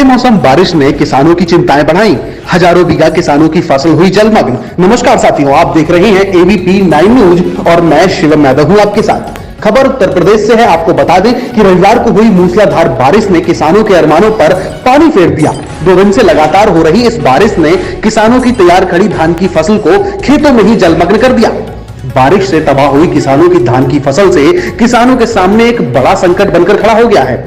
बेमौसम बारिश ने किसानों की चिंताएं बढ़ाई। हजारों बीघा किसानों की फसल हुई जलमग्न। नमस्कार साथियों, आप देख रहे हैं एबीपी 9 न्यूज और मैं शिवम यादव हूं आपके साथ। खबर उत्तर प्रदेश से है। आपको बता दें कि रविवार को हुई मूसलाधार बारिश ने किसानों के अरमानों पर पानी फेर दिया। 2 दिन से लगातार हो रही इस बारिश ने किसानों की तैयार खड़ी धान की फसल को खेतों में ही जलमग्न कर दिया। बारिश से तबाह हुई किसानों की धान की फसल से किसानों के सामने एक बड़ा संकट बनकर खड़ा हो गया है।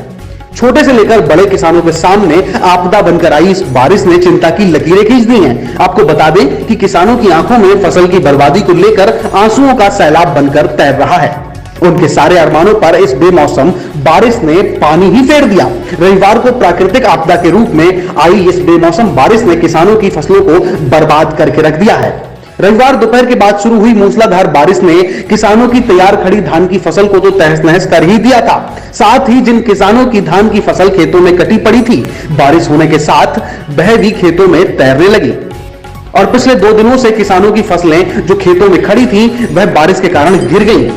छोटे से लेकर बड़े किसानों के सामने आपदा बनकर आई इस बारिश ने चिंता की लकीरें खींच दी हैं। आपको बता दें कि किसानों की आंखों में फसल की बर्बादी को लेकर आंसुओं का सैलाब बनकर तैर रहा है। उनके सारे अरमानों पर इस बेमौसम बारिश ने पानी ही फेर दिया। रविवार को प्राकृतिक आपदा के रूप में आई इस बेमौसम बारिश ने किसानों की फसलों को बर्बाद करके रख दिया है। रविवार दोपहर के बाद शुरू हुई मूसलाधार बारिश ने किसानों की तैयार खड़ी धान की फसल को तो तहस नहस कर ही दिया था। साथ ही जिन किसानों की धान की फसल खेतों में कटी पड़ी थी, बारिश होने के साथ वह भी खेतों में तैरने लगी। और पिछले 2 दिनों से किसानों की फसलें जो खेतों में खड़ी थी वह बारिश के कारण गिर गई,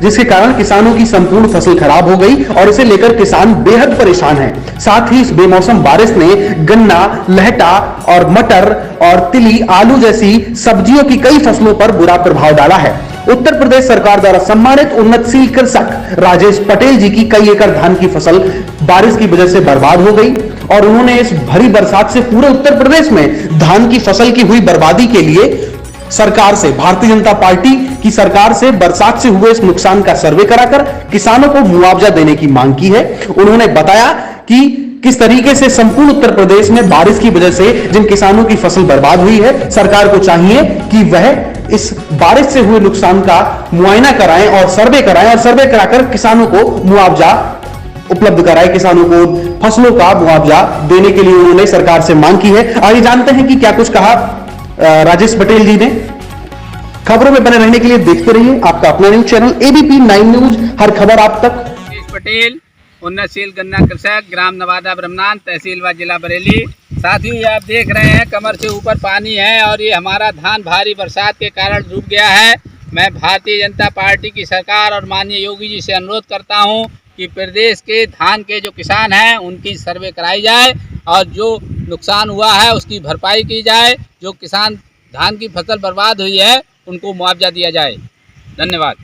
जिसके कारण किसानों की संपूर्ण फसल खराब हो गई और इसे लेकर किसान बेहद परेशान हैं। साथ ही इस बेमौसम बारिश ने गन्ना, लहटा और मटर और तिली, आलू जैसी सब्जियों की कई फसलों पर बुरा प्रभाव डाला है। उत्तर प्रदेश सरकार द्वारा सम्मानित उन्नतशील कृषक राजेश पटेल जी की कई एकड़ धान की फसल बारिश की वजह से बर्बाद हो गई और उन्होंने इस भरी बरसात से पूरे उत्तर प्रदेश में धान की फसल की हुई बर्बादी के लिए सरकार से, भारतीय जनता पार्टी की सरकार से बरसात से हुए इस नुकसान का सर्वे कराकर किसानों को मुआवजा देने की मांग की है। उन्होंने बताया कि किस तरीके से संपूर्ण उत्तर प्रदेश में बारिश की वजह से जिन किसानों की फसल बर्बाद हुई है, सरकार को चाहिए कि वह इस बारिश से हुए नुकसान का मुआयना कराएं और सर्वे कराएं और सर्वे कराकर किसानों को मुआवजा उपलब्ध कराएं। किसानों को फसलों का मुआवजा देने के लिए उन्होंने सरकार से मांग की है। आइए जानते हैं कि क्या कुछ कहा राजेश पटेल जी ने। खबरों में बने रहने के लिए देखते रहिए आपका अपना न्यूज चैनल एबीपी 9 न्यूज, हर खबर आप तक। राजेश पटेल, उन्नतशील गन्ना कृषक, ग्राम नवादा ब्रह्मनान, तहसील व जिला बरेली। साथियों, ये आप देख रहे हैं कमर से ऊपर पानी है और ये हमारा धान भारी बरसात के कारण डूब गया है। मैं भारतीय जनता पार्टी की सरकार और माननीय योगी जी से अनुरोध करता हूँ कि प्रदेश के धान के जो किसान हैं उनकी सर्वे कराई जाए और जो नुकसान हुआ है उसकी भरपाई की जाए। जो किसान धान की फसल बर्बाद हुई है उनको मुआवजा दिया जाए। धन्यवाद।